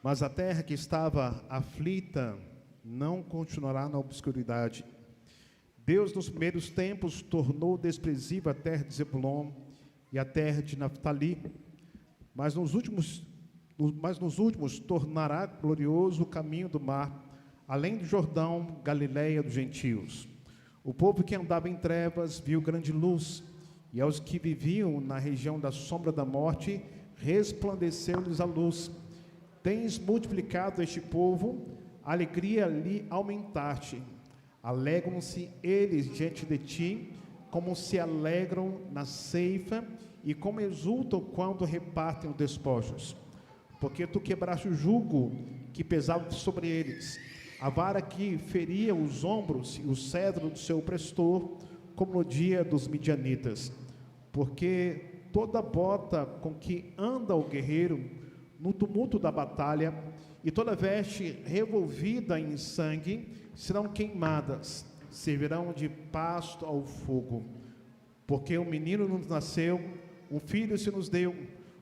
Mas a terra que estava aflita não continuará na obscuridade. Deus, nos primeiros tempos, tornou desprezível a terra de Zebulon e a terra de Naftali, mas nos últimos tornará glorioso o caminho do mar, além do Jordão, Galileia dos gentios. O povo que andava em trevas viu grande luz, e aos que viviam na região da sombra da morte, resplandeceu-lhes a luz. Tens multiplicado este povo, a alegria lhe aumentaste. Alegram-se eles diante de ti, como se alegram na ceifa, e como exultam quando repartem os despojos. Porque tu quebraste o jugo que pesava sobre eles, a vara que feria os ombros e o cedro do seu opressor, como no dia dos midianitas. Porque toda bota com que anda o guerreiro no tumulto da batalha, e toda veste revolvida em sangue, serão queimadas, servirão de pasto ao fogo. Porque um menino nos nasceu, um filho se nos deu,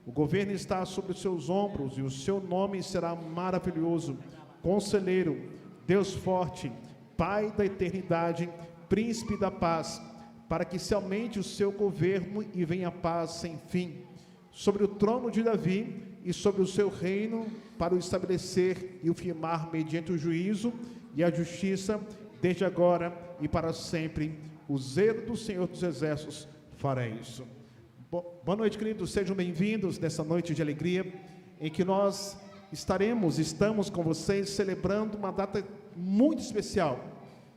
o governo está sobre os seus ombros, e o seu nome será maravilhoso, Conselheiro, Deus forte, Pai da eternidade, Príncipe da paz, para que se aumente o seu governo e venha a paz sem fim, sobre o trono de Davi e sobre o seu reino, para o estabelecer e o firmar mediante o juízo e a justiça, desde agora e para sempre. O zelo do Senhor dos Exércitos fará isso. Boa noite, queridos, sejam bem-vindos nessa noite de alegria, em que nós estamos com vocês celebrando uma data muito especial,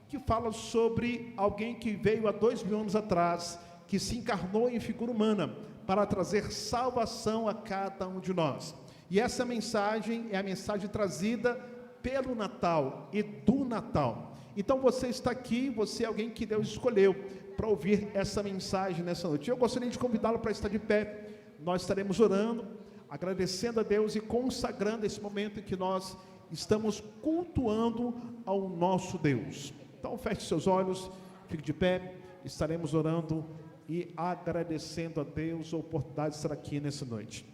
que fala sobre alguém que veio há 2000 anos atrás, que se encarnou em figura humana, para trazer salvação a cada um de nós. E essa mensagem é a mensagem trazida pelo Natal e do Natal. Então você está aqui, você é alguém que Deus escolheu para ouvir essa mensagem nessa noite. Eu gostaria de convidá-lo para estar de pé. Nós estaremos orando, agradecendo a Deus e consagrando esse momento em que nós estamos cultuando ao nosso Deus. Então feche seus olhos, fique de pé, estaremos orando e agradecendo a Deus a oportunidade de estar aqui nessa noite.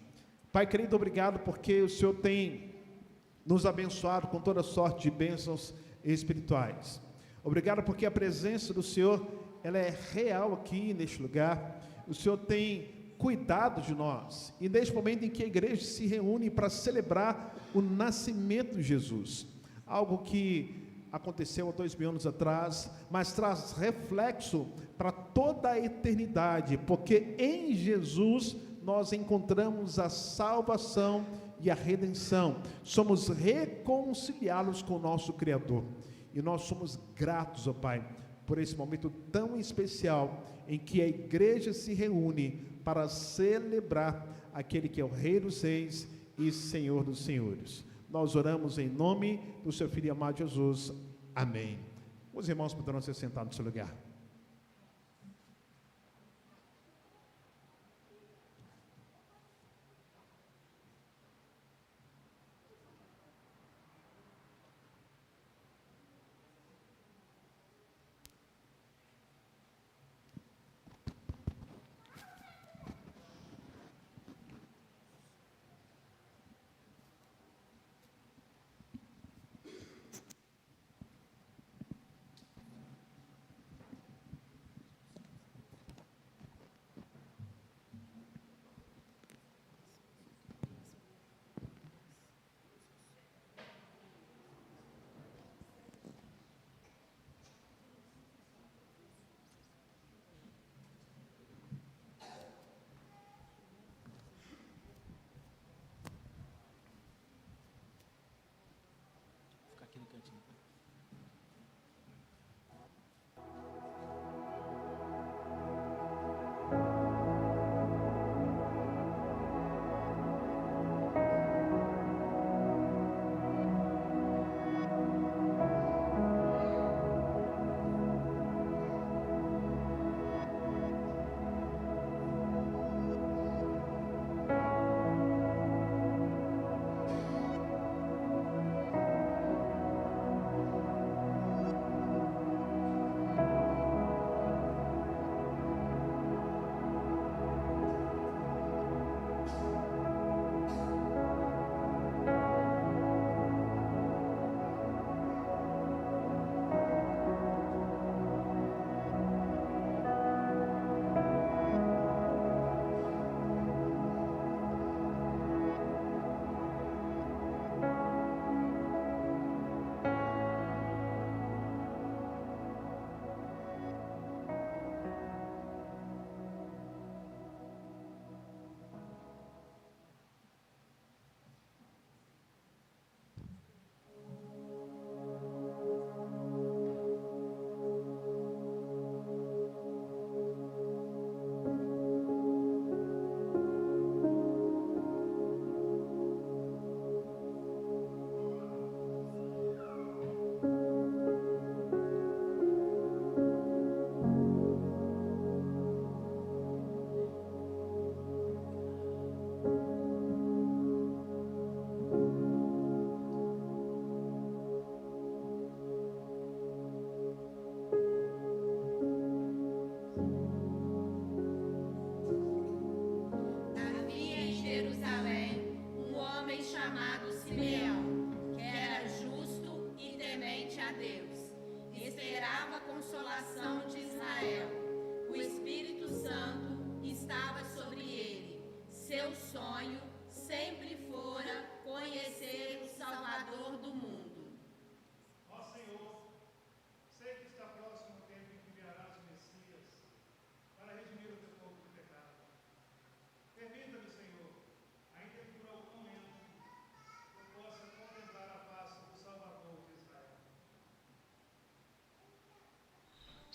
Pai querido, obrigado porque o Senhor tem nos abençoado com toda sorte de bênçãos espirituais. Obrigado porque a presença do Senhor, ela é real aqui neste lugar. O Senhor tem cuidado de nós, e neste momento em que a igreja se reúne para celebrar o nascimento de Jesus, algo que aconteceu há 2000 anos atrás, mas traz reflexo para toda a eternidade, porque em Jesus nós encontramos a salvação e a redenção, somos reconciliados com o nosso Criador, e nós somos gratos, ó Pai, por esse momento tão especial, em que a igreja se reúne para celebrar aquele que é o Rei dos Reis e Senhor dos Senhores. Nós oramos em nome do seu Filho amado Jesus. Amém. Os irmãos poderão se sentar no seu lugar.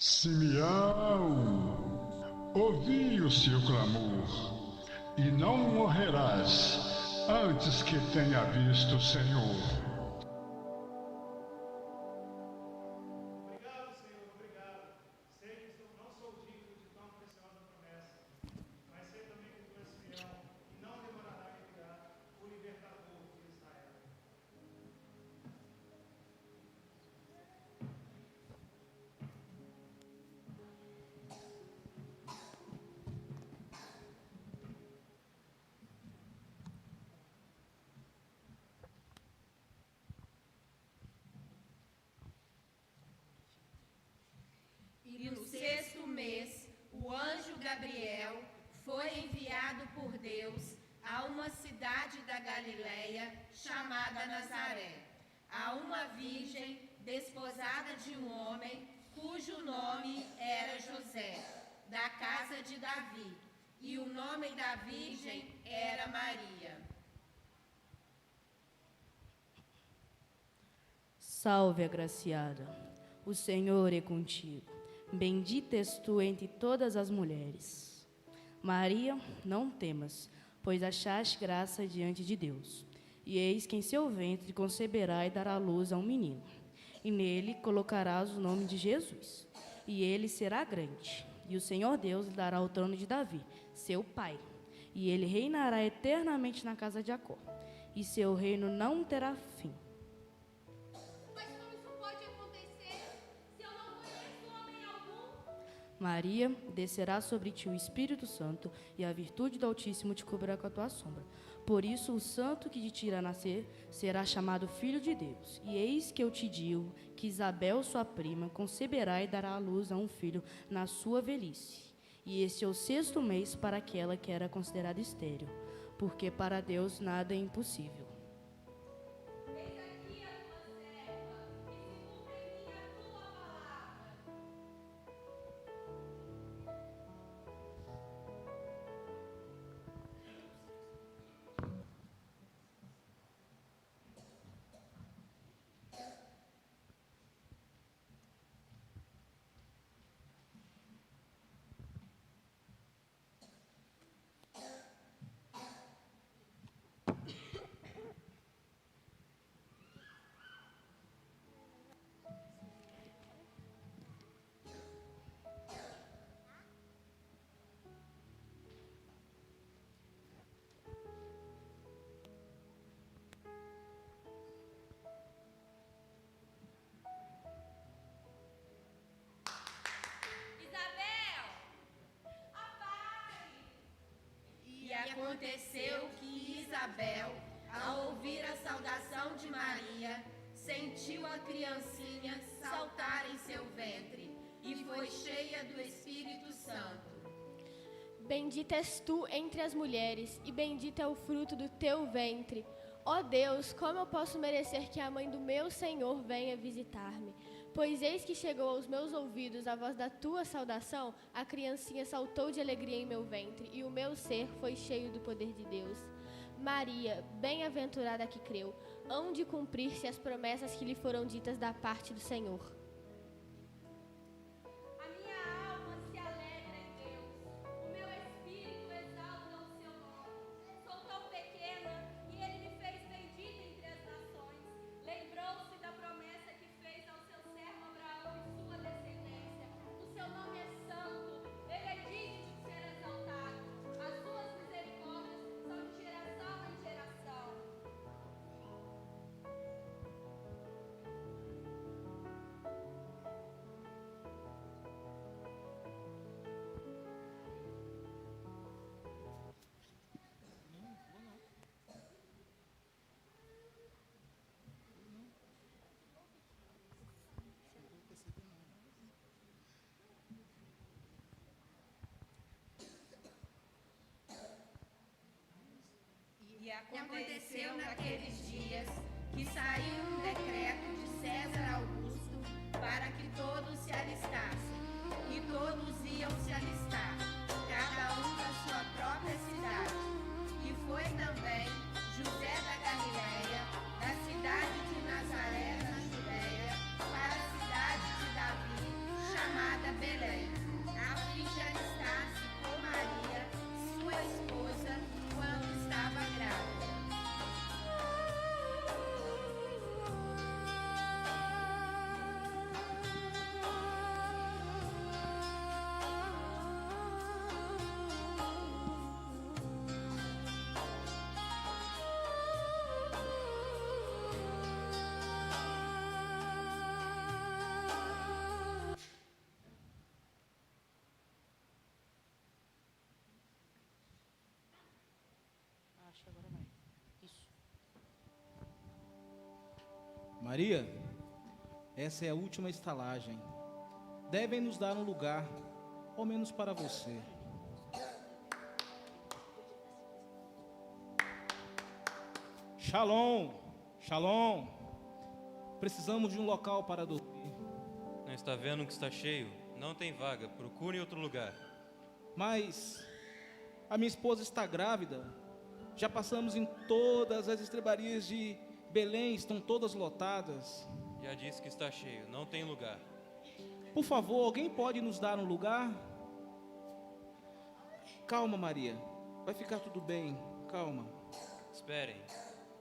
Simeão, ouvi o seu clamor, e não morrerás antes que tenha visto o Senhor. E no 6º mês, o anjo Gabriel foi enviado por Deus a uma cidade da Galileia chamada Nazaré, a uma virgem desposada de um homem cujo nome era José, da casa de Davi, e o nome da virgem era Maria. Salve, agraciada, o Senhor é contigo. Bendita és tu entre todas as mulheres. Maria, não temas, pois achaste graça diante de Deus. E eis que em seu ventre conceberá e dará luz a um menino. E nele colocarás o nome de Jesus. E ele será grande. E o Senhor Deus lhe dará o trono de Davi, seu pai. E ele reinará eternamente na casa de Jacó. E seu reino não terá fim. Maria, descerá sobre ti o Espírito Santo, e a virtude do Altíssimo te cobrirá com a tua sombra. Por isso, o santo que de ti irá nascer será chamado Filho de Deus. E eis que eu te digo que Isabel, sua prima, conceberá e dará à luz a um filho na sua velhice. E este é o 6º mês para aquela que era considerada estéril, porque para Deus nada é impossível. Aconteceu que Isabel, ao ouvir a saudação de Maria, sentiu a criancinha saltar em seu ventre e foi cheia do Espírito Santo. Bendita és tu entre as mulheres, e bendito é o fruto do teu ventre. Ó Deus, como eu posso merecer que a mãe do meu Senhor venha visitar-me? Pois eis que chegou aos meus ouvidos a voz da tua saudação, a criancinha saltou de alegria em meu ventre, e o meu ser foi cheio do poder de Deus. Maria, bem-aventurada que creu, hão de cumprir-se as promessas que lhe foram ditas da parte do Senhor. E aconteceu naqueles dias que saiu um decreto de César Augusto para que todos se alistassem. E todos iam se alistar, cada um da sua própria cidade. E foi também José da Galileia, da cidade de Nazaré, na Judéia, para a cidade de Davi, chamada Maria, essa é a última estalagem. Devem nos dar um lugar, ao menos para você. Shalom, shalom. Precisamos de um local para dormir. Não está vendo que está cheio? Não tem vaga, procure outro lugar. Mas a minha esposa está grávida. Já passamos em todas as estrebarias de Belém, estão todas lotadas. Já disse que está cheio, não tem lugar. Por favor, alguém pode nos dar um lugar? Calma, Maria, vai ficar tudo bem, calma. Esperem,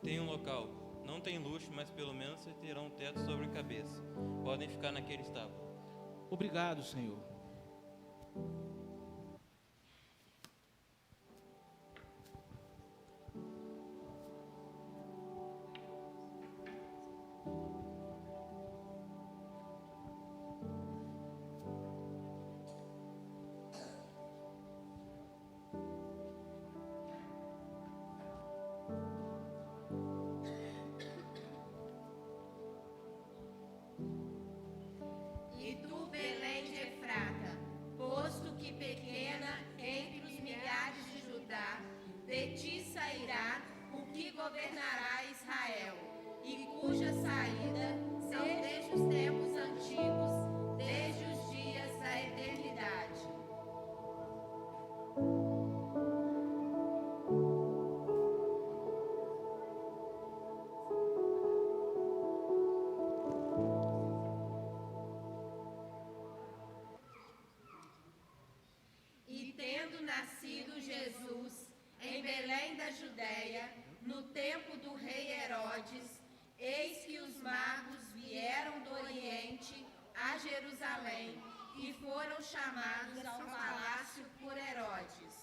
tem um local. Não tem luxo, mas pelo menos vocês terão um teto sobre a cabeça. Podem ficar naquele estábulo. Obrigado, Senhor. E tu, Belém de Efrata, posto que pequena entre os milhares de Judá, de ti sairá o que governará Israel, e cuja saída são desde os tempos antigos, desde os dias da eternidade. E tendo nascido Jesus em Belém da Judéia, no tempo do rei Herodes, eis que os magos vieram do Oriente a Jerusalém e foram chamados ao palácio por Herodes.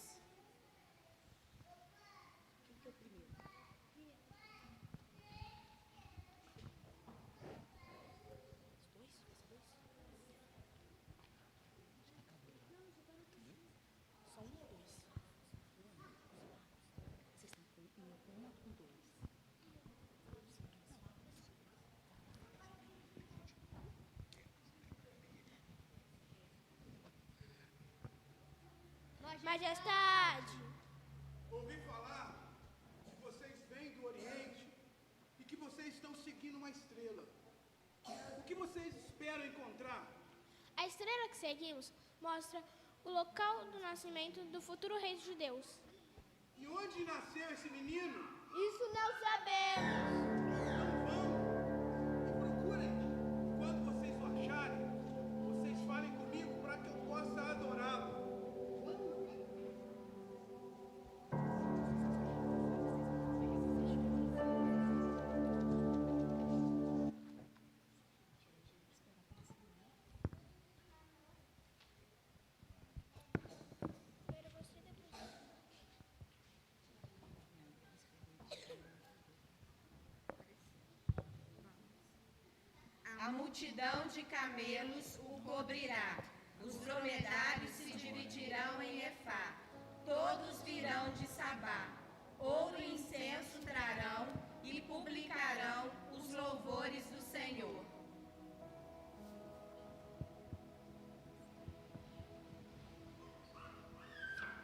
Majestade, Ouvi falar que vocês vêm do Oriente e que vocês estão seguindo uma estrela. O que vocês esperam encontrar? A estrela que seguimos mostra o local do nascimento do futuro rei dos judeus. E onde nasceu esse menino? isso não sabemos. Então vão e procurem. Quando vocês o acharem, vocês falem comigo para que eu possa adorá-lo. A multidão de camelos o cobrirá, os dromedários se dividirão em Efá, todos virão de Sabá, ouro e incenso trarão e publicarão os louvores do Senhor.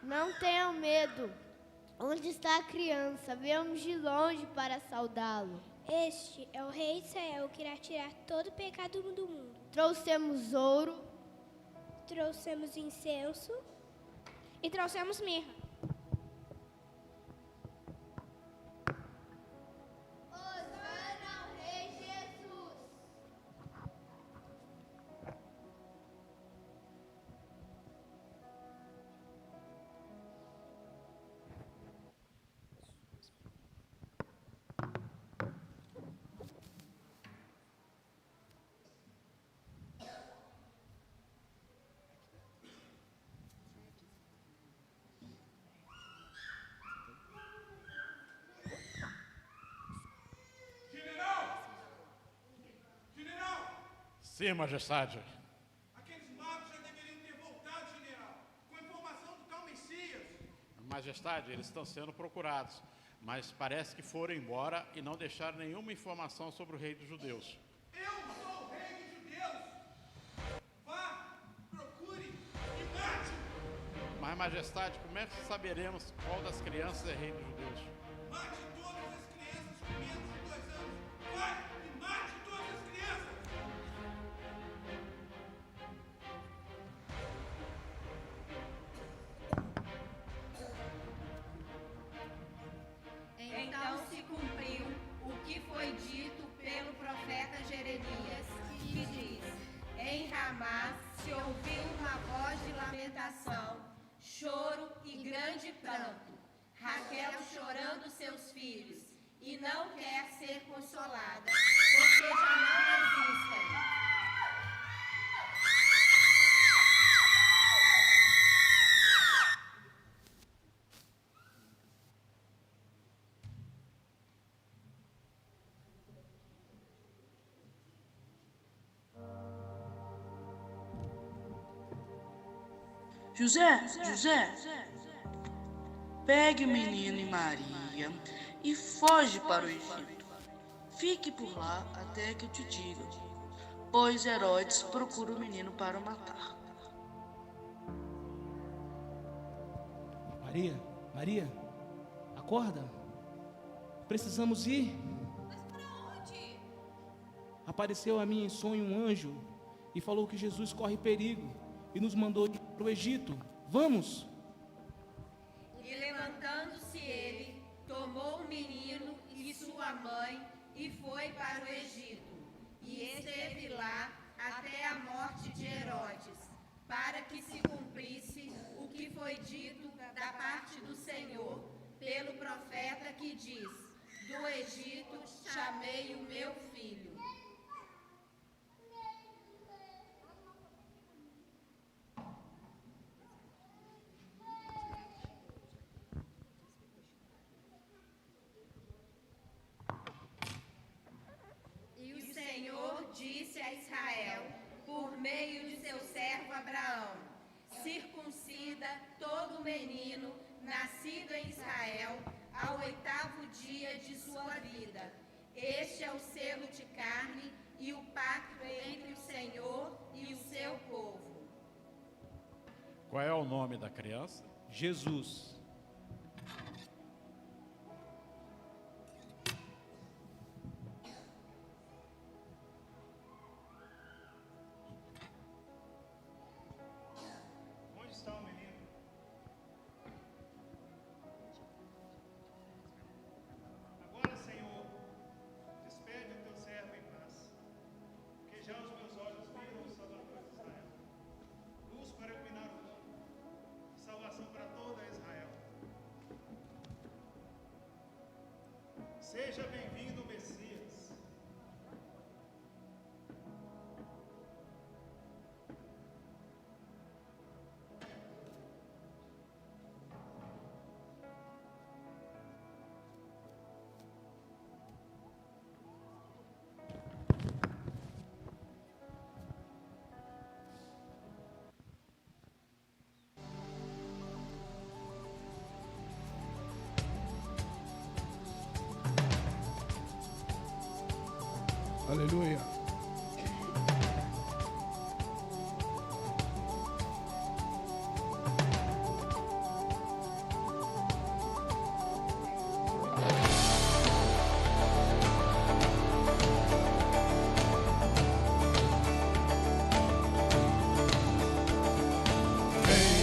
Não tenham medo. Onde está a criança? Viemos de longe para saudá-lo. Este é o rei de Israel que irá tirar todo o pecado do mundo. Trouxemos ouro, Trouxemos incenso e trouxemos mirra. Hosana ao Rei Jesus. Sim, majestade. Aqueles magos já deveriam ter voltado, general, com a informação do tal Messias. Majestade, eles estão sendo procurados, mas parece que foram embora e não deixaram nenhuma informação sobre o rei dos judeus. Eu sou o rei dos judeus. Vá, procure e mate. Mas, majestade, como é que saberemos qual das crianças é rei dos judeus? Mate todas as crianças com menos de 2 anos. Vai e mate todas as crianças. Então se cumpriu o que foi dito pelo profeta Jeremias, que diz: em Ramá se ouviu uma voz de lamentação, choro e grande pranto, Raquel chorando seus filhos, e não quer ser consolada, porque já não existem. José, pegue o menino e Maria e foge para o Egito. Fique por lá até que eu te diga, pois Herodes procura o menino para o matar. Maria, acorda. Precisamos ir. Mas para onde? Apareceu a mim em sonho um anjo e falou que Jesus corre perigo e nos mandou ir para o Egito. Vamos! E levantando-se ele, tomou o menino e sua mãe e foi para o Egito. E esteve lá até a morte de Herodes, para que se cumprisse o que foi dito da parte do Senhor pelo profeta que diz: do Egito chamei o meu filho. Disse a Israel, por meio de seu servo Abraão: circuncida todo menino nascido em Israel ao 8º dia de sua vida. Este é o selo de carne e o pacto entre o Senhor e o seu povo. Qual é o nome da criança? Jesus. Seja bem-vindo, Messias. Aleluia. Vem,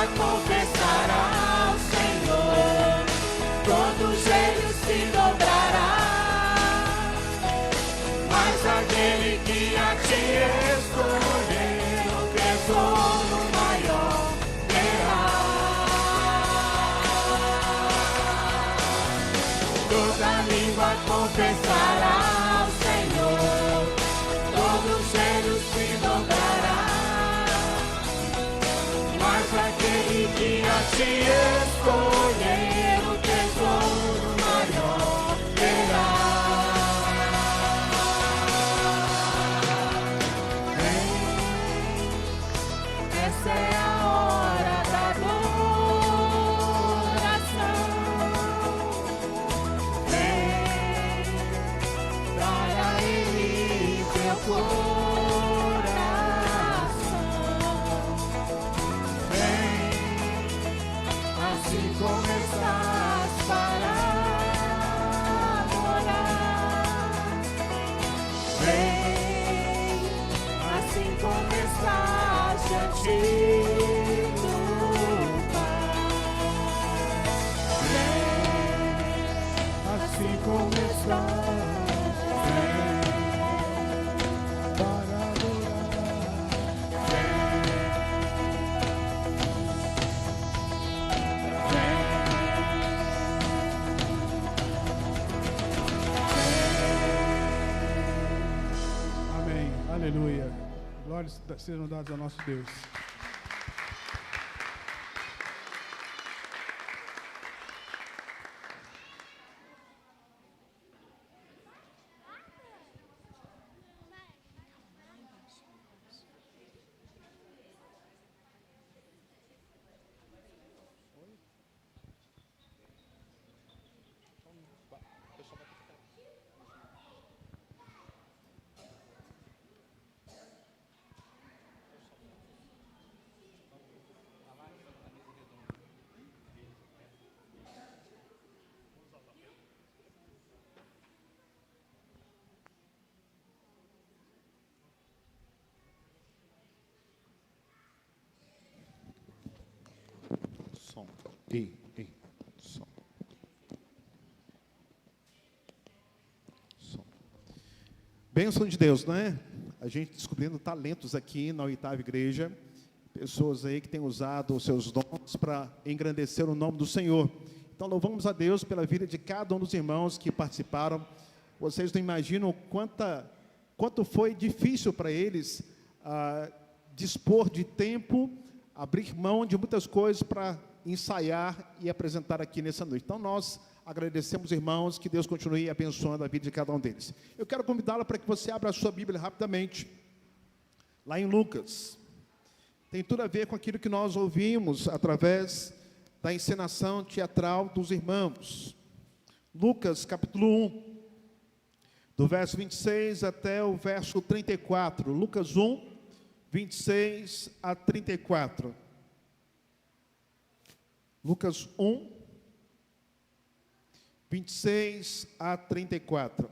língua confessará ao Senhor, todo joelho se dobrará. Mas aquele que a ti escolher, o tesouro maior terá. Toda língua confessará ao Senhor, todo joelho se dobrará. Mas aquele que a ti escolher, o tesouro maior terá. Essa é a hora da adoração. Vem para Ele teu coração. Vem, assim como estás para adorar. Vem, assim como estás diante do Pai. Vem, assim como estás, vem para adorar. Amém. Aleluia. Glórias sejam dadas ao nosso Deus. Som. Ei, som. Som. Bênção de Deus, não é? A gente descobrindo talentos aqui na 8ª Igreja, pessoas aí que têm usado os seus dons para engrandecer o nome do Senhor. Então, louvamos a Deus pela vida de cada um dos irmãos que participaram. Vocês não imaginam quanto foi difícil para eles dispor de tempo, abrir mão de muitas coisas para ensaiar e apresentar aqui nessa noite. Então, nós agradecemos, irmãos, que Deus continue abençoando a vida de cada um deles. Eu quero convidá-lo para que você abra a sua Bíblia rapidamente, lá em Lucas. Tem tudo a ver com aquilo que nós ouvimos através da encenação teatral dos irmãos. Lucas, capítulo 1, do verso 26 até o verso 34. Lucas 1, 26 a 34. Lucas 1, 26 a 34.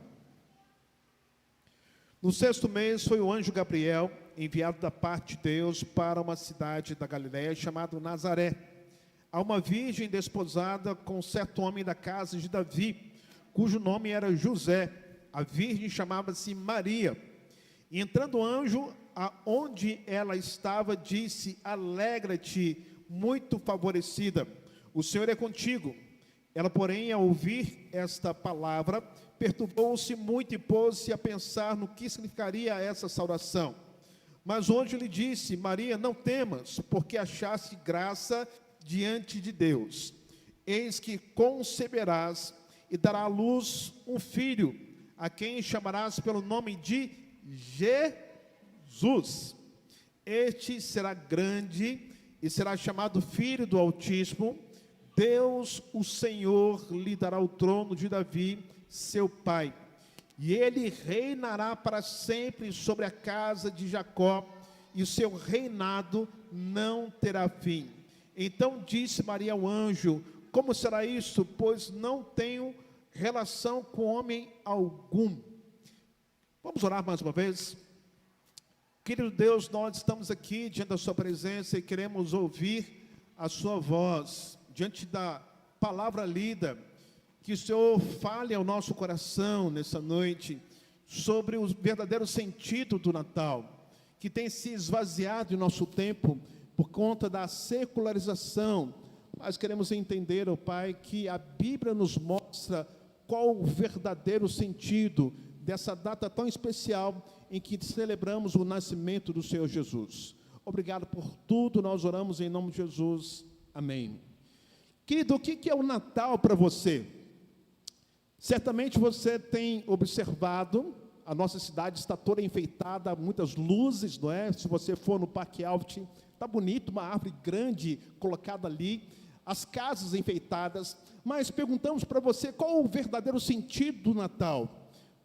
No 6º mês foi o anjo Gabriel, enviado da parte de Deus para uma cidade da Galiléia chamada Nazaré, a uma virgem desposada com um certo homem da casa de Davi, cujo nome era José. A virgem chamava-se Maria. E entrando o anjo, aonde ela estava, disse: alegra-te, muito favorecida, o Senhor é contigo. Ela, porém, ao ouvir esta palavra, perturbou-se muito e pôs-se a pensar no que significaria essa saudação. Mas o anjo lhe disse: Maria, não temas, porque achaste graça diante de Deus. Eis que conceberás e dará à luz um filho, a quem chamarás pelo nome de Jesus. Este será grande e será chamado Filho do Altíssimo. Deus, o Senhor, lhe dará o trono de Davi, seu pai, e ele reinará para sempre sobre a casa de Jacó, e o seu reinado não terá fim. Então disse Maria ao anjo: como será isso, pois não tenho relação com homem algum? Vamos orar mais uma vez? Querido Deus, nós estamos aqui diante da sua presença e queremos ouvir a sua voz, diante da palavra lida, que o Senhor fale ao nosso coração nessa noite sobre o verdadeiro sentido do Natal, que tem se esvaziado em nosso tempo por conta da secularização. Nós queremos entender, ó Pai, que a Bíblia nos mostra qual o verdadeiro sentido dessa data tão especial em que celebramos o nascimento do Senhor Jesus. Obrigado por tudo, nós oramos em nome de Jesus. Amém. Querido, o que é o Natal para você? Certamente você tem observado, a nossa cidade está toda enfeitada, muitas luzes, não é? Se você for no Parque Alft, está bonito, uma árvore grande colocada ali, as casas enfeitadas, mas perguntamos para você qual o verdadeiro sentido do Natal.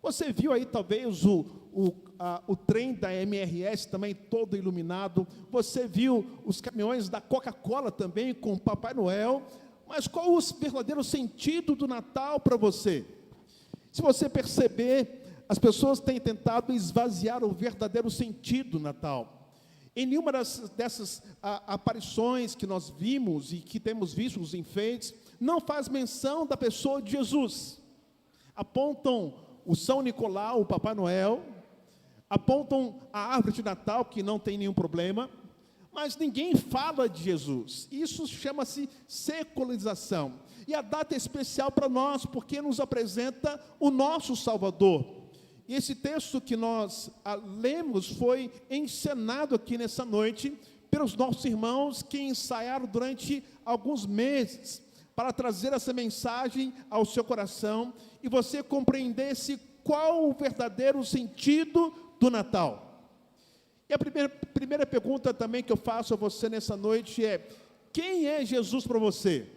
Você viu aí talvez o trem da MRS também todo iluminado, você viu os caminhões da Coca-Cola também com o Papai Noel, mas qual o verdadeiro sentido do Natal para você? Se você perceber, as pessoas têm tentado esvaziar o verdadeiro sentido do Natal. Em nenhuma dessas aparições que nós vimos e que temos visto nos enfeites, não faz menção da pessoa de Jesus. Apontam o São Nicolau, o Papai Noel, apontam a árvore de Natal, que não tem nenhum problema, mas ninguém fala de Jesus. Isso chama-se secularização. E a data é especial para nós, porque nos apresenta o nosso Salvador. E esse texto que nós lemos foi encenado aqui nessa noite pelos nossos irmãos que ensaiaram durante alguns meses para trazer essa mensagem ao seu coração e você compreendesse qual o verdadeiro sentido do Natal. E a primeira pergunta também que eu faço a você nessa noite é: quem é Jesus para você?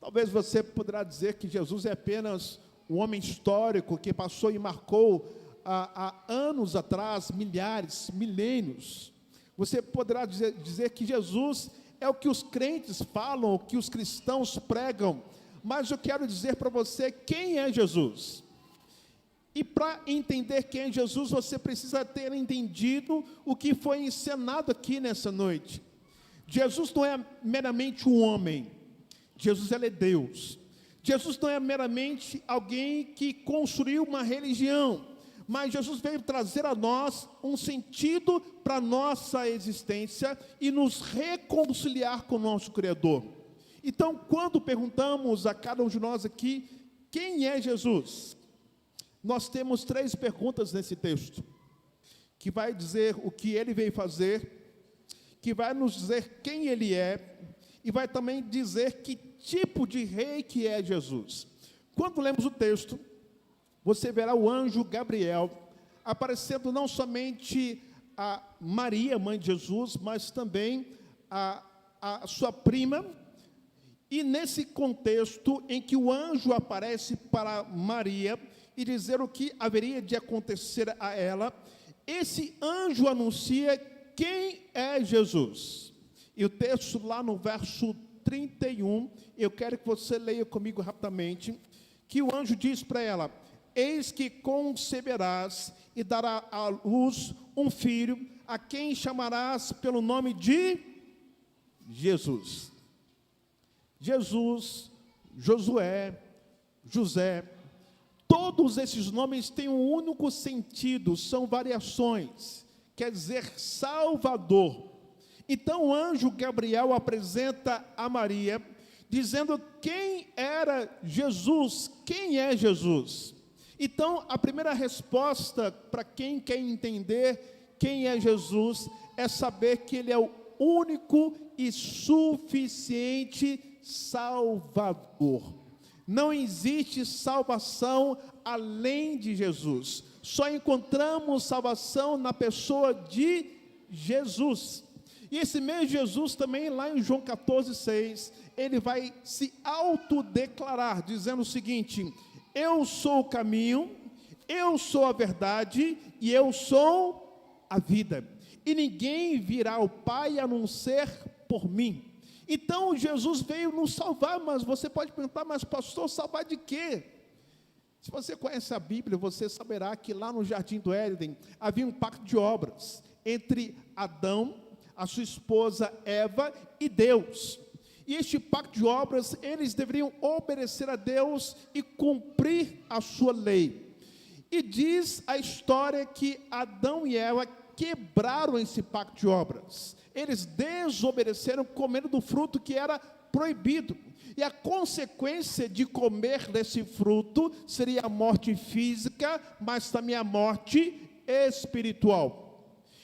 Talvez você poderá dizer que Jesus é apenas um homem histórico que passou e marcou há anos atrás, milhares, milênios. Você poderá dizer que Jesus é o que os crentes falam, o que os cristãos pregam, mas eu quero dizer para você quem é Jesus. E para entender quem é Jesus, você precisa ter entendido o que foi encenado aqui nessa noite. Jesus não é meramente um homem, Jesus ele é Deus. Jesus não é meramente alguém que construiu uma religião, mas Jesus veio trazer a nós um sentido para a nossa existência e nos reconciliar com o nosso Criador. Então, quando perguntamos a cada um de nós aqui, quem é Jesus? Nós temos 3 perguntas nesse texto, que vai dizer o que ele veio fazer, que vai nos dizer quem ele é, e vai também dizer que tipo de rei que é Jesus. Quando lemos o texto, você verá o anjo Gabriel aparecendo não somente a Maria, mãe de Jesus, mas também a sua prima. E nesse contexto em que o anjo aparece para Maria e dizer o que haveria de acontecer a ela, esse anjo anuncia quem é Jesus. E o texto lá no verso 31, eu quero que você leia comigo rapidamente, que o anjo diz para ela: eis que conceberás e dará à luz um filho, a quem chamarás pelo nome de Jesus. Jesus, Josué, José, todos esses nomes têm um único sentido, são variações, quer dizer Salvador. Então o anjo Gabriel apresenta a Maria, dizendo quem era Jesus, quem é Jesus. Então a primeira resposta para quem quer entender quem é Jesus, é saber que ele é o único e suficiente Salvador. Não existe salvação além de Jesus. Só encontramos salvação na pessoa de Jesus. E esse mesmo Jesus também, lá em João 14,6, ele vai se autodeclarar, dizendo o seguinte: eu sou o caminho, eu sou a verdade e eu sou a vida. E ninguém virá ao Pai a não ser por mim. Então Jesus veio nos salvar, mas você pode perguntar: mas pastor, salvar de quê? Se você conhece a Bíblia, você saberá que lá no Jardim do Éden havia um pacto de obras entre Adão, a sua esposa Eva e Deus. E este pacto de obras, eles deveriam obedecer a Deus e cumprir a sua lei. E diz a história que Adão e Eva quebraram esse pacto de obras. Eles desobedeceram comendo do fruto que era proibido. E a consequência de comer desse fruto seria a morte física, mas também a morte espiritual.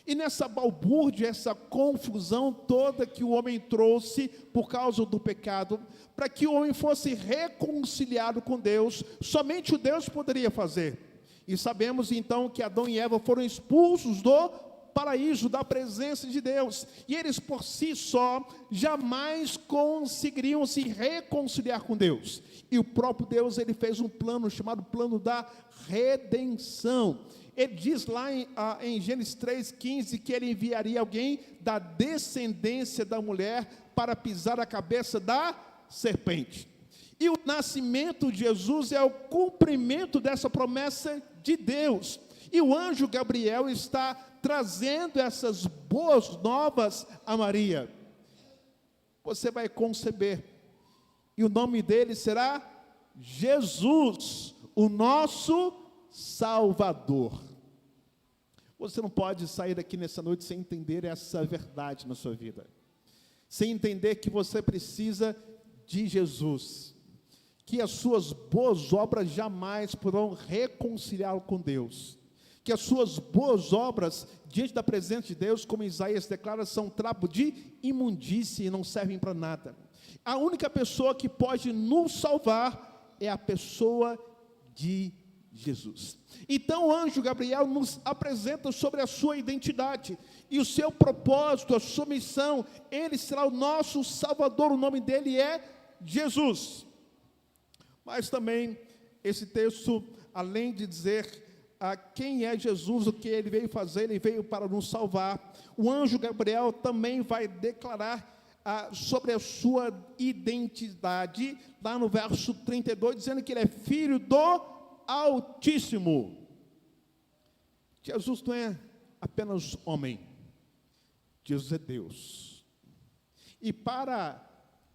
E nessa balbúrdia, essa confusão toda que o homem trouxe por causa do pecado, para que o homem fosse reconciliado com Deus, somente o Deus poderia fazer. E sabemos então que Adão e Eva foram expulsos do paraíso, da presença de Deus, e eles por si só jamais conseguiriam se reconciliar com Deus. E o próprio Deus, ele fez um plano chamado plano da redenção. Ele diz lá em Gênesis 3,15 que ele enviaria alguém da descendência da mulher para pisar a cabeça da serpente. E o nascimento de Jesus é o cumprimento dessa promessa de Deus. E o anjo Gabriel está trazendo essas boas novas a Maria. Você vai conceber, e o nome dele será Jesus, o nosso Salvador. Você não pode sair daqui nessa noite sem entender essa verdade na sua vida, sem entender que você precisa de Jesus, que as suas boas obras jamais poderão reconciliá-lo com Deus, que as suas boas obras diante da presença de Deus, como Isaías declara, são trapo de imundície e não servem para nada. A única pessoa que pode nos salvar é a pessoa de Jesus. Então o anjo Gabriel nos apresenta sobre a sua identidade e o seu propósito, a sua missão. Ele será o nosso Salvador, o nome dele é Jesus. Mas também esse texto, além de dizer quem é Jesus, o que ele veio fazer, ele veio para nos salvar, o anjo Gabriel também vai declarar sobre a sua identidade, lá no verso 32, dizendo que ele é filho do Altíssimo. Jesus não é apenas homem, Jesus é Deus. E para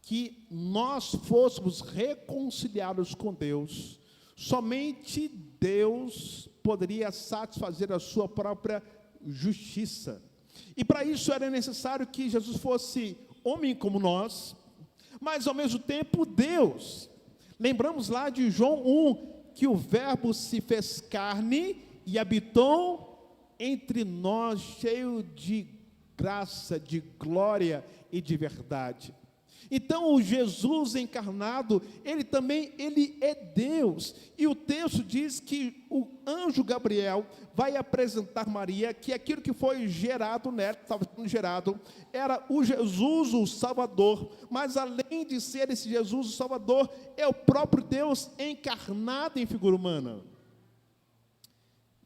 que nós fôssemos reconciliados com Deus, somente Deus poderia satisfazer a sua própria justiça. E para isso era necessário que Jesus fosse homem como nós, mas ao mesmo tempo Deus. Lembramos lá de João 1, que o verbo se fez carne e habitou entre nós, cheio de graça, de glória e de verdade. Então o Jesus encarnado, ele é Deus, e o texto diz que o anjo Gabriel vai apresentar Maria, que aquilo que foi gerado nela, estava sendo gerado, era o Jesus, o Salvador, mas além de ser esse Jesus, o Salvador, é o próprio Deus encarnado em figura humana.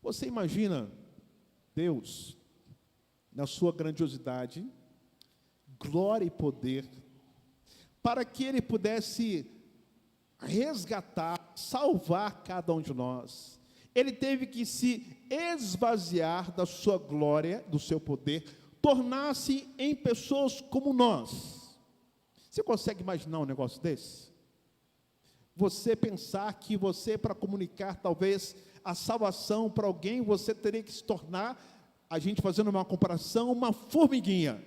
Você imagina Deus, na sua grandiosidade, glória e poder, para que ele pudesse resgatar, salvar cada um de nós, ele teve que se esvaziar da sua glória, do seu poder, tornar-se em pessoas como nós. Você consegue imaginar um negócio desse? Você pensar que você, para comunicar talvez a salvação para alguém, você teria que se tornar, a gente fazendo uma comparação, uma formiguinha.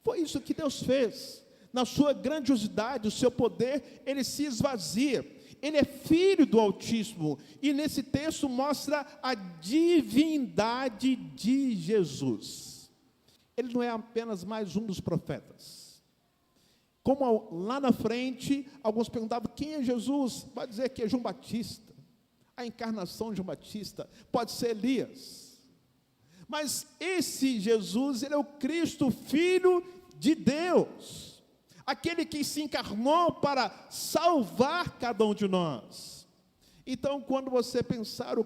Foi isso que Deus fez. Na sua grandiosidade, o seu poder, ele se esvazia. Ele é filho do Altíssimo. E nesse texto mostra a divindade de Jesus. Ele não é apenas mais um dos profetas. Como lá na frente, alguns perguntavam, quem é Jesus? Vai dizer que é João Batista. A encarnação de João Batista. Pode ser Elias. Mas esse Jesus, ele é o Cristo, Filho de Deus. Aquele que se encarnou para salvar cada um de nós. Então, quando você pensar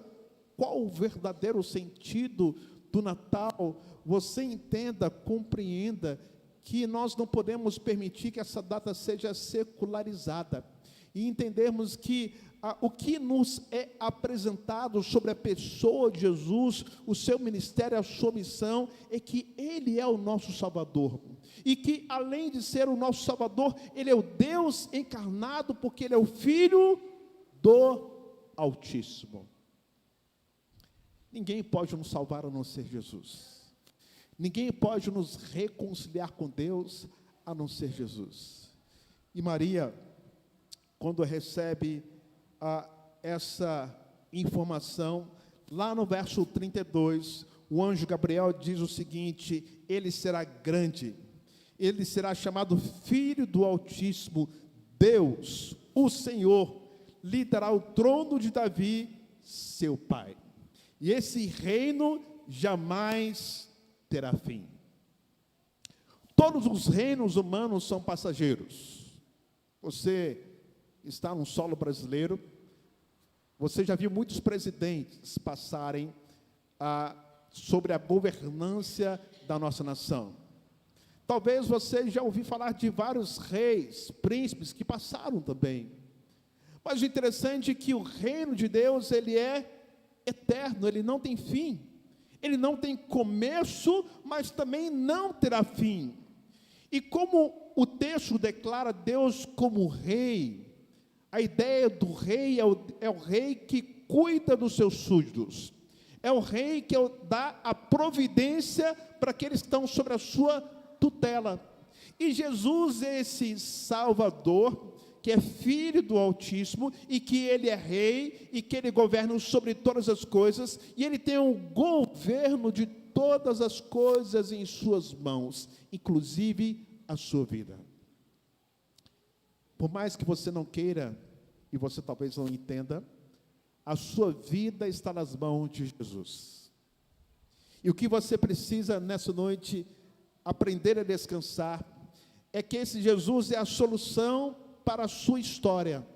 qual o verdadeiro sentido do Natal, você entenda, compreenda, que nós não podemos permitir que essa data seja secularizada. E entendermos que o que nos é apresentado sobre a pessoa de Jesus, o seu ministério, a sua missão, é que Ele é o nosso Salvador. E que, além de ser o nosso Salvador, Ele é o Deus encarnado, porque Ele é o Filho do Altíssimo. Ninguém pode nos salvar a não ser Jesus. Ninguém pode nos reconciliar com Deus a não ser Jesus. E Maria, quando recebe essa informação, lá no verso 32, o anjo Gabriel diz o seguinte: ele será grande, ele será chamado Filho do Altíssimo, Deus, o Senhor, lhe dará o trono de Davi, seu pai. E esse reino jamais terá fim. Todos os reinos humanos são passageiros. Você está no solo brasileiro, você já viu muitos presidentes passarem sobre a governância da nossa nação. Talvez você já ouviu falar de vários reis, príncipes que passaram também. Mas o interessante é que o reino de Deus, ele é eterno, ele não tem fim. Ele não tem começo, mas também não terá fim. E como o texto declara Deus como rei, a ideia do rei é o rei que cuida dos seus súditos. É o rei que dá a providência para aqueles que estão sobre a sua tutela. E Jesus é esse Salvador, que é Filho do Altíssimo, e que Ele é rei, e que Ele governa sobre todas as coisas, e Ele tem o governo de todas as coisas em suas mãos, inclusive a sua vida. Por mais que você não queira, e você talvez não entenda, a sua vida está nas mãos de Jesus. E o que você precisa nessa noite aprender a descansar é que esse Jesus é a solução para a sua história,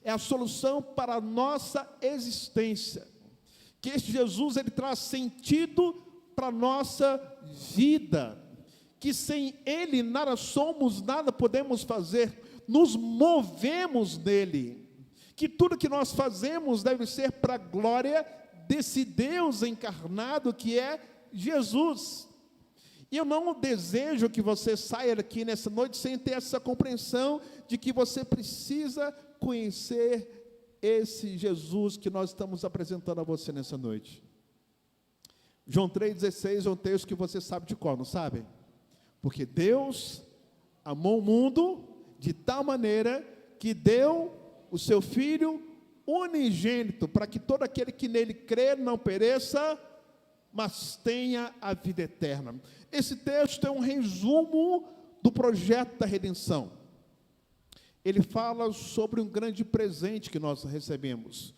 é a solução para a nossa existência, que esse Jesus, ele traz sentido para a nossa vida, que sem Ele nada somos, nada podemos fazer, nos movemos nele, que tudo que nós fazemos deve ser para a glória desse Deus encarnado que é Jesus. E eu não desejo que você saia daqui nessa noite sem ter essa compreensão de que você precisa conhecer esse Jesus que nós estamos apresentando a você nessa noite. João 3,16 é um texto que você sabe de cor, não sabe? Porque Deus amou o mundo de tal maneira que deu o seu Filho unigênito, para que todo aquele que nele crê não pereça, mas tenha a vida eterna. Esse texto é um resumo do projeto da redenção. Ele fala sobre um grande presente que nós recebemos,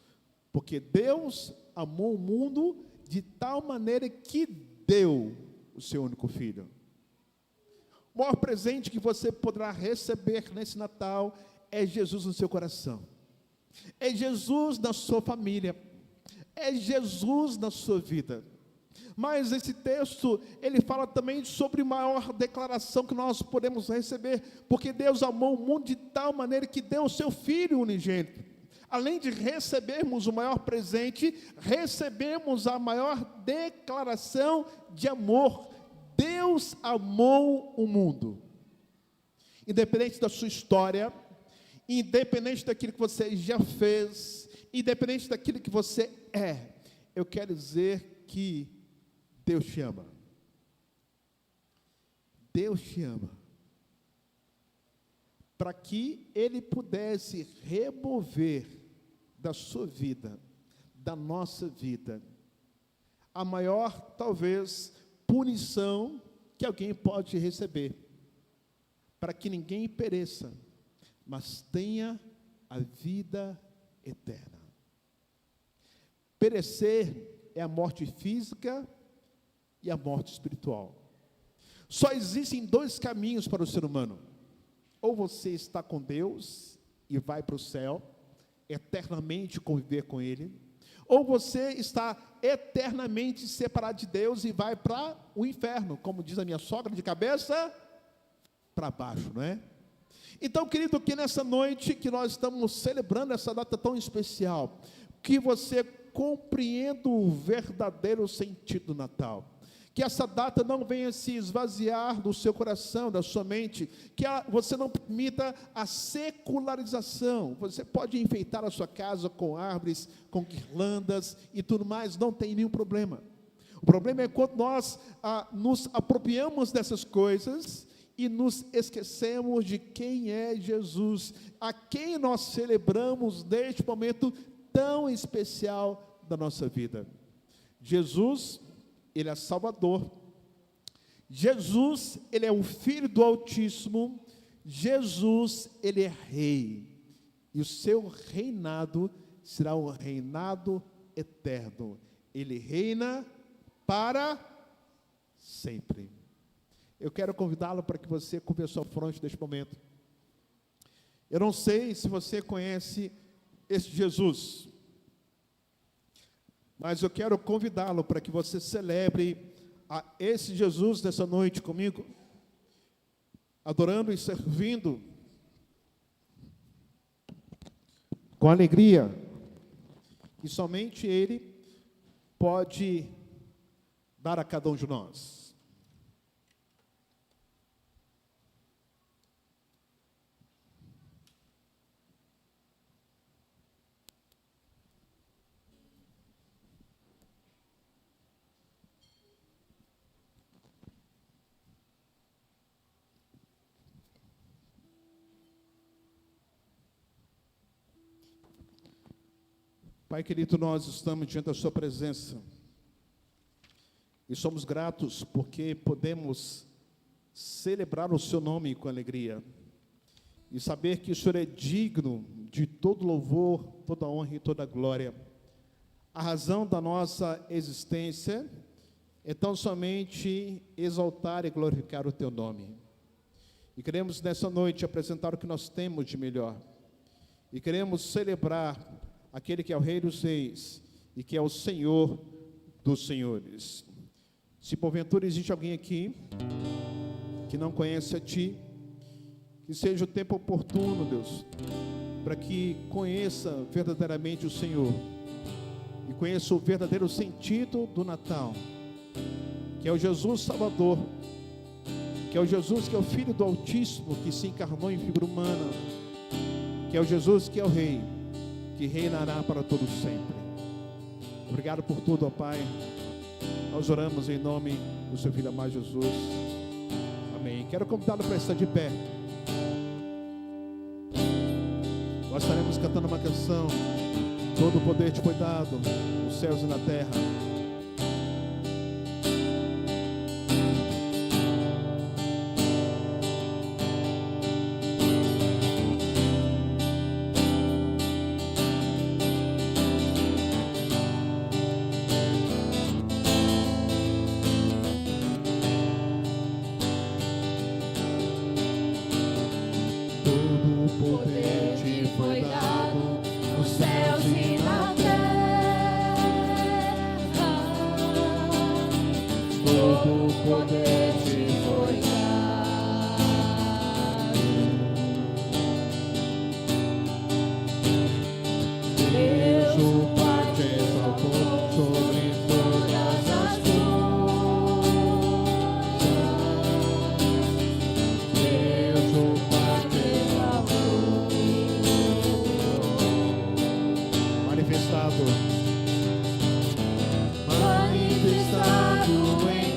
porque Deus amou o mundo de tal maneira que deu o seu único Filho. O maior presente que você poderá receber nesse Natal é Jesus no seu coração, é Jesus na sua família, é Jesus na sua vida. Mas esse texto, ele fala também sobre a maior declaração que nós podemos receber, porque Deus amou o mundo de tal maneira que deu o seu Filho unigênito. Além de recebermos o maior presente, recebemos a maior declaração de amor. Deus amou o mundo. Independente da sua história, independente daquilo que você já fez, independente daquilo que você é, eu quero dizer que Deus te ama. Deus te ama. Para que Ele pudesse remover da sua vida, da nossa vida, a maior, talvez, punição que alguém pode receber, para que ninguém pereça, mas tenha a vida eterna. Perecer é a morte física e a morte espiritual. Só existem dois caminhos para o ser humano: ou você está com Deus e vai para o céu, eternamente conviver com Ele, ou você está eternamente separado de Deus e vai para o inferno, como diz a minha sogra, de cabeça para baixo, não é? Então, querido, que nessa noite que nós estamos celebrando essa data tão especial, que você compreenda o verdadeiro sentido do Natal. Que essa data não venha se esvaziar do seu coração, da sua mente, que você não permita a secularização. Você pode enfeitar a sua casa com árvores, com guirlandas e tudo mais, não tem nenhum problema. O problema é quando nós nos apropriamos dessas coisas e nos esquecemos de quem é Jesus, a quem nós celebramos neste momento tão especial da nossa vida. Jesus, Ele é Salvador. Jesus, Ele é o Filho do Altíssimo. Jesus, Ele é Rei. E o seu reinado será um reinado eterno. Ele reina para sempre. Eu quero convidá-lo para que você curve a sua fronte neste momento. Eu não sei se você conhece esse Jesus, mas eu quero convidá-lo para que você celebre a esse Jesus nessa noite comigo, adorando e servindo com alegria. E somente Ele pode dar a cada um de nós. Pai querido, nós estamos diante da sua presença e somos gratos porque podemos celebrar o seu nome com alegria e saber que o Senhor é digno de todo louvor, toda honra e toda glória. A razão da nossa existência é tão somente exaltar e glorificar o teu nome. E queremos nessa noite apresentar o que nós temos de melhor e queremos celebrar aquele que é o Rei dos Reis e que é o Senhor dos Senhores. Se porventura existe alguém aqui que não conhece a Ti, que seja o tempo oportuno, Deus, para que conheça verdadeiramente o Senhor e conheça o verdadeiro sentido do Natal, que é o Jesus Salvador, que é o Jesus que é o Filho do Altíssimo, que se encarnou em figura humana, que é o Jesus que é o Rei, que reinará para todos sempre. Obrigado por tudo, ó Pai. Nós oramos em nome do seu Filho amado Jesus. Amém. Quero convidá-lo para estar de pé. Nós estaremos cantando uma canção. Todo o poder te foi dado, nos céus e na terra. Manifestado em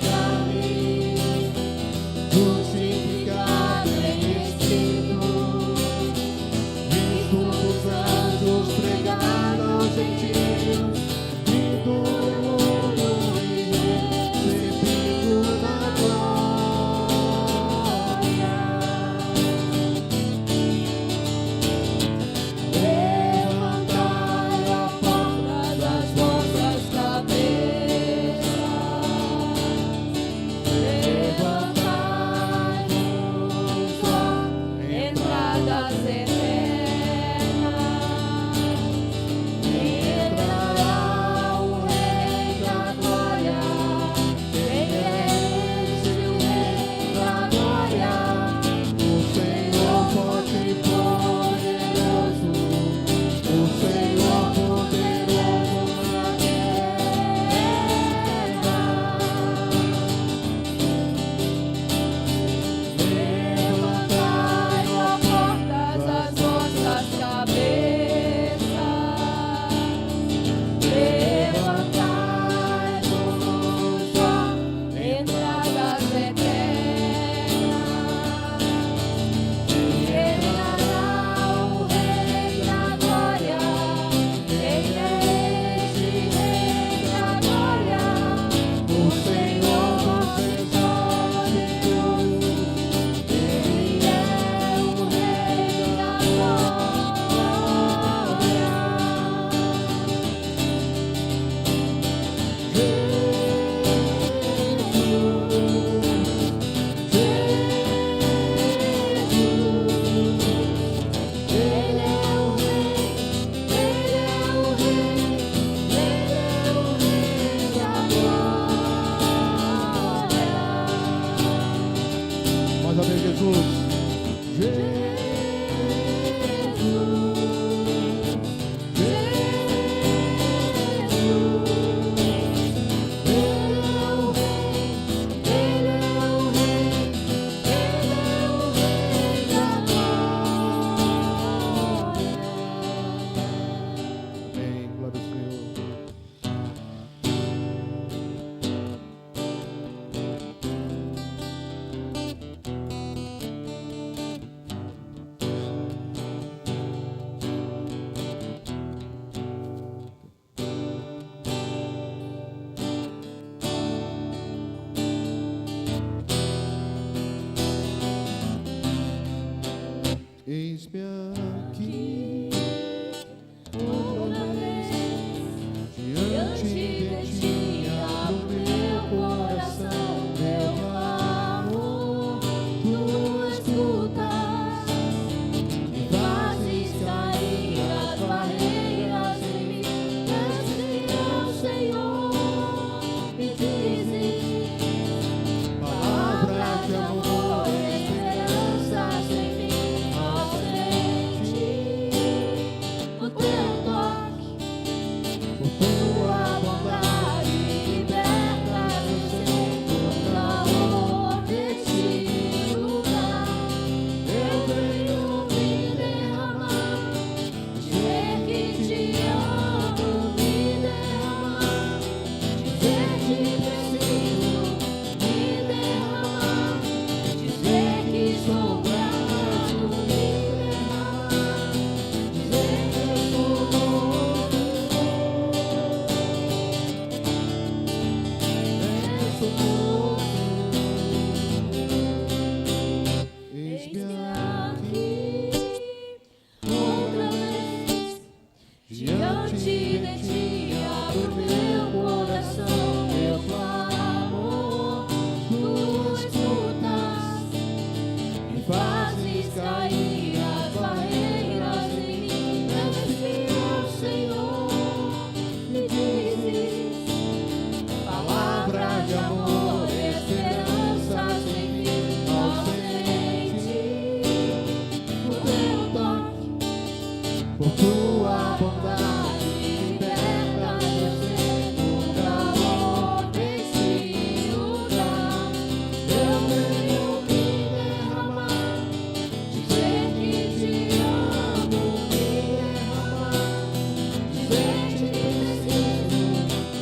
Eis-me aqui, outra vez, diante de ti, abro meu coração, meu clamor, tu escutas, e fazes cair as barreiras em mim, desce ao Senhor, me dizes, palavras de amor, esperança sem fim, ausente, o teu toque, tua bondade liberta do centro da amor deste lugar. Eu venho me derramar, dizer que te amo, me derramar, dizer que preciso me derramar, dizer que sou grato, me derramar, dizer que eu Eis-me aqui, outra vez, diante de ti, abro meu coração, meu clamor, tu escutas, e fazes cair as barreiras em mim, desce ao Senhor, me dizes, palavras de amor, esperança sem fim, ausente, o teu toque, por tua bondade liberta do centro da amor desse lugar. Eu venho me derramar, dizer que te amo, me derramar, dizer que preciso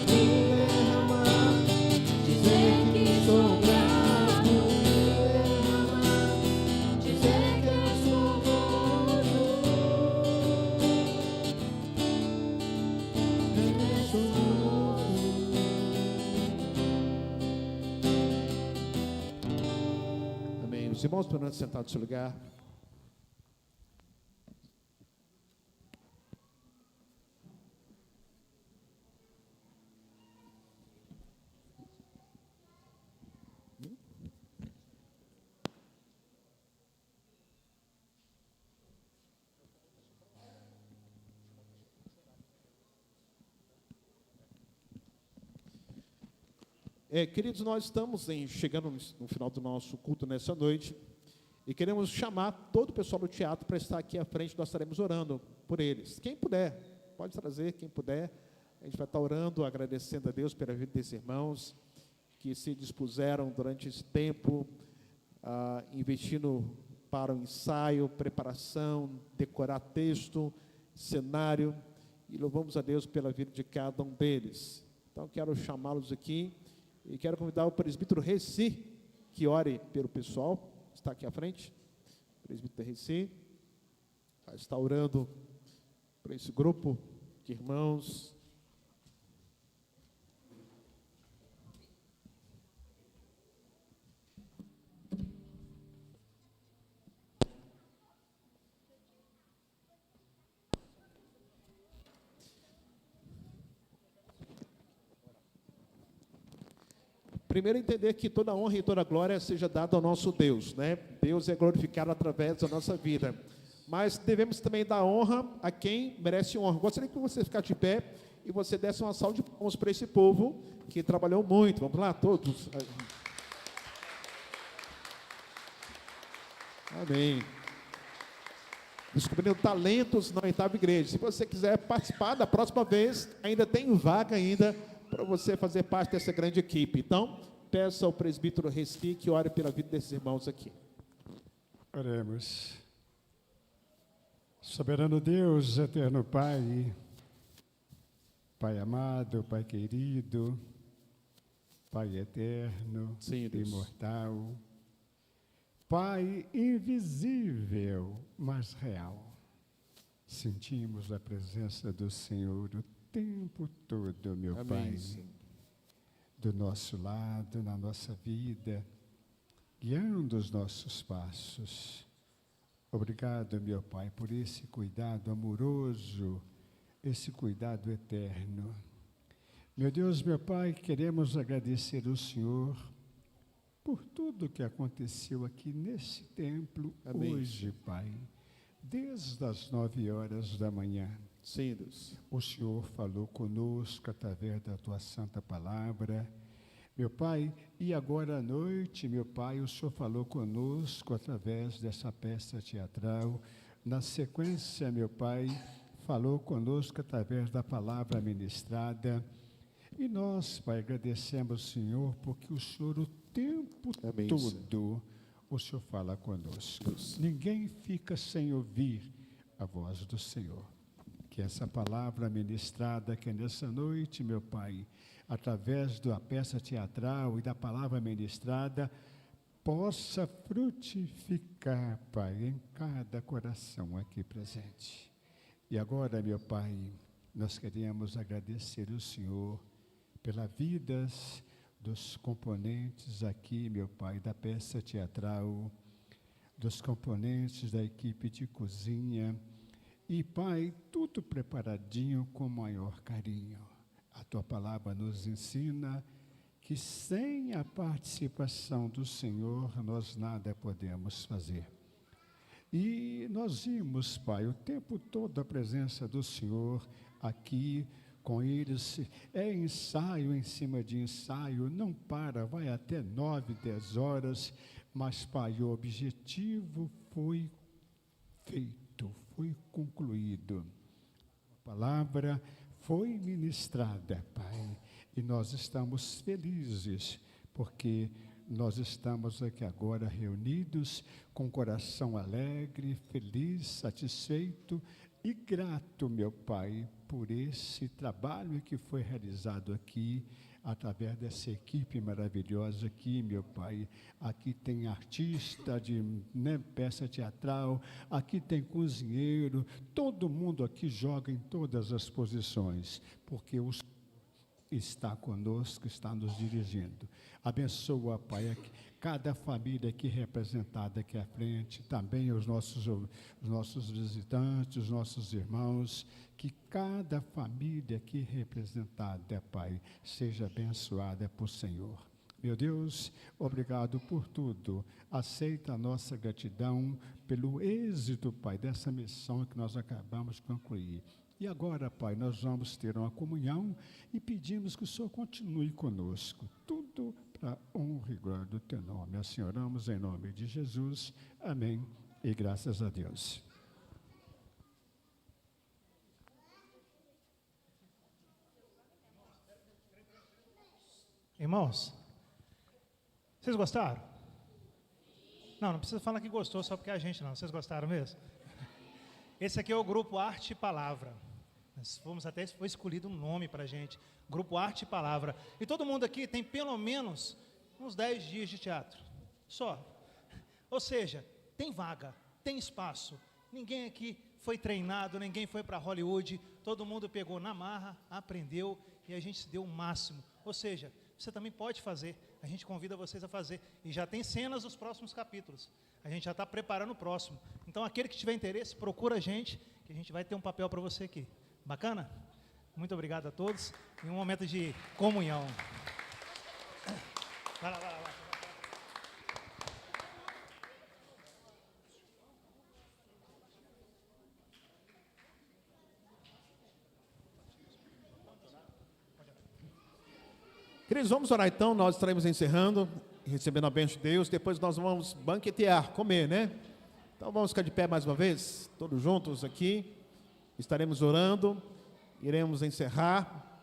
me derramar, dizer que sou grato, me derramar, dizer que eu sou Amém. Os irmãos permanecem sentados no seu lugar. Queridos, nós estamos chegando no final do nosso culto nessa noite e queremos chamar todo o pessoal do teatro para estar aqui à frente. Nós estaremos orando por eles. Quem puder, pode trazer, quem puder. A gente vai estar orando, agradecendo a Deus pela vida desses irmãos que se dispuseram durante esse tempo, investindo para o ensaio, preparação, decorar texto, cenário, e louvamos a Deus pela vida de cada um deles. Então, quero chamá-los aqui. E quero convidar o presbítero Reci, que ore pelo pessoal, está aqui à frente. Presbítero Reci, está orando para esse grupo de irmãos. Primeiro, entender que toda honra e toda glória seja dada ao nosso Deus, né? Deus é glorificado através da nossa vida. Mas devemos também dar honra a quem merece honra. Gostaria que você ficasse de pé e você desse uma salva de palmas para esse povo que trabalhou muito. Vamos lá, todos. Amém. Descobrindo talentos na oitava igreja. Se você quiser participar da próxima vez, ainda tem vaga ainda para você fazer parte dessa grande equipe. Então, peço ao presbítero Reci que ore pela vida desses irmãos aqui. Oremos. Soberano Deus, eterno Pai, Pai amado, Pai querido, Pai eterno, Sim, imortal, Pai invisível, mas real. Sentimos a presença do Senhor o tempo todo, meu Amém, Pai, Senhor. do nosso lado, na nossa vida, guiando os nossos passos. Obrigado, meu Pai, por esse cuidado amoroso, esse cuidado eterno. Meu Deus, meu Pai, queremos agradecer ao Senhor por tudo que aconteceu aqui nesse templo. Amém. Hoje, Pai, desde as 9h da manhã. Sim, Deus. O Senhor falou conosco através da Tua Santa Palavra. Meu Pai, e agora à noite, meu Pai, o Senhor falou conosco através dessa peça teatral. Na sequência, meu Pai, falou conosco através da palavra ministrada. E nós, Pai, agradecemos ao Senhor, porque o Senhor o tempo Amém, todo, o Senhor fala conosco. Deus. Ninguém fica sem ouvir a voz do Senhor. Que essa palavra ministrada aqui nessa noite, meu Pai, através da peça teatral e da palavra ministrada, possa frutificar, Pai, em cada coração aqui presente. E agora, meu Pai, nós queremos agradecer ao Senhor pelas vidas dos componentes aqui, meu Pai, da peça teatral, dos componentes da equipe de cozinha. E, Pai, tudo preparadinho com maior carinho. A Tua palavra nos ensina que sem a participação do Senhor, nós nada podemos fazer. E nós vimos, Pai, o tempo todo a presença do Senhor aqui com eles. É ensaio em cima de ensaio, não para, vai até 9, 10 horas. Mas, Pai, o objetivo foi feito, foi concluído. A palavra foi ministrada, Pai, e nós estamos felizes, porque nós estamos aqui agora reunidos com coração alegre, feliz, satisfeito e grato, meu Pai, por esse trabalho que foi realizado aqui, através dessa equipe maravilhosa aqui, meu Pai. Aqui tem artista de peça teatral, aqui tem cozinheiro, todo mundo aqui joga em todas as posições, porque o Senhor está conosco, está nos dirigindo. Abençoa, Pai, cada família aqui representada aqui à frente, também os nossos visitantes, os nossos irmãos, que cada família aqui representada, Pai, seja abençoada por Senhor. Meu Deus, obrigado por tudo. Aceita a nossa gratidão pelo êxito, Pai, dessa missão que nós acabamos de concluir. E agora, Pai, nós vamos ter uma comunhão e pedimos que o Senhor continue conosco. Tudo para a honra e glória do Teu nome. Assim oramos em nome de Jesus. Amém. E graças a Deus. Irmãos, vocês gostaram? Não precisa falar que gostou só porque é a gente não. Vocês gostaram mesmo? Esse aqui é o Grupo Arte e Palavra. Nós fomos até, foi escolhido um nome para a gente. Grupo Arte e Palavra. E todo mundo aqui tem pelo menos uns 10 dias de teatro. Só. Ou seja, tem vaga, tem espaço. Ninguém aqui foi treinado, ninguém foi para Hollywood. Todo mundo pegou na marra, aprendeu e a gente se deu o máximo. Ou seja, você também pode fazer. A gente convida vocês a fazer. E já tem cenas dos próximos capítulos. A gente já está preparando o próximo. Então, aquele que tiver interesse, procura a gente, que a gente vai ter um papel para você aqui. Bacana? Muito obrigado a todos. Em um momento de comunhão. Vai lá. Queridos, vamos orar então, nós estaremos encerrando, recebendo a bênção de Deus, depois nós vamos banquetear, comer, né? Então vamos ficar de pé mais uma vez, todos juntos aqui, estaremos orando, iremos encerrar.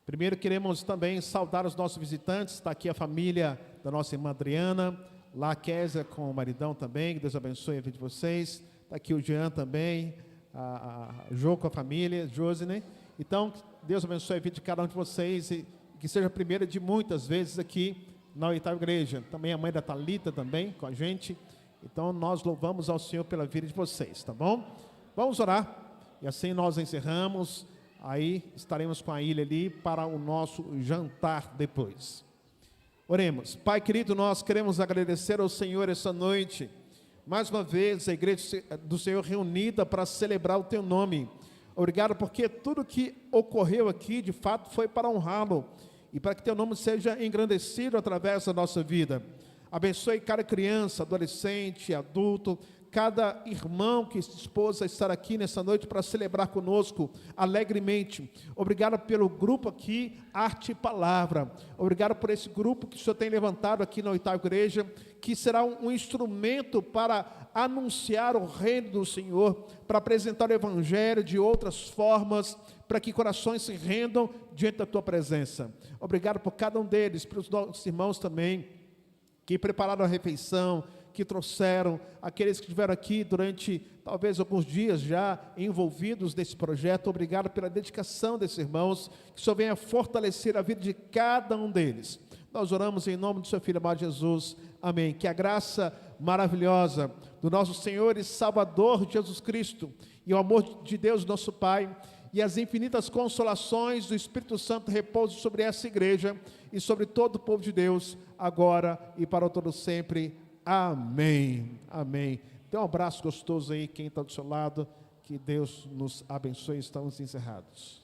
Primeiro queremos também saudar os nossos visitantes, está aqui a família da nossa irmã Adriana, lá a Késia com o maridão também, que Deus abençoe a vida de vocês, está aqui o Jean também, a Jo com a família, Josine. Então, Deus abençoe a vida de cada um de vocês e que seja a primeira de muitas vezes aqui na Oitava Igreja. Também a mãe da Thalita também com a gente. Então nós louvamos ao Senhor pela vida de vocês, tá bom? Vamos orar e assim nós encerramos. Aí estaremos com a ilha ali para o nosso jantar depois. Oremos. Pai querido, nós queremos agradecer ao Senhor essa noite mais uma vez, a igreja do Senhor reunida para celebrar o teu nome. Obrigado porque tudo que ocorreu aqui, de fato, foi para honrá-lo e para que teu nome seja engrandecido através da nossa vida. Abençoe cada criança, adolescente, adulto, cada irmão que se dispôs a estar aqui nessa noite para celebrar conosco alegremente. Obrigado pelo grupo aqui, Arte e Palavra. Obrigado por esse grupo que o Senhor tem levantado aqui na 8ª Igreja, que será um instrumento para anunciar o reino do Senhor, para apresentar o Evangelho de outras formas, para que corações se rendam diante da Tua presença. Obrigado por cada um deles, para os nossos irmãos também, que prepararam a refeição, que trouxeram, aqueles que estiveram aqui durante talvez alguns dias já envolvidos nesse projeto. Obrigado pela dedicação desses irmãos, que o Senhor venha fortalecer a vida de cada um deles. Nós oramos em nome do seu Filho amado Jesus, amém. Que a graça maravilhosa do nosso Senhor e Salvador Jesus Cristo, e o amor de Deus nosso Pai, e as infinitas consolações do Espírito Santo repousem sobre essa igreja e sobre todo o povo de Deus, agora e para todo sempre. Amém, amém. Dê um abraço gostoso aí, quem está do seu lado, que Deus nos abençoe. Estamos encerrados.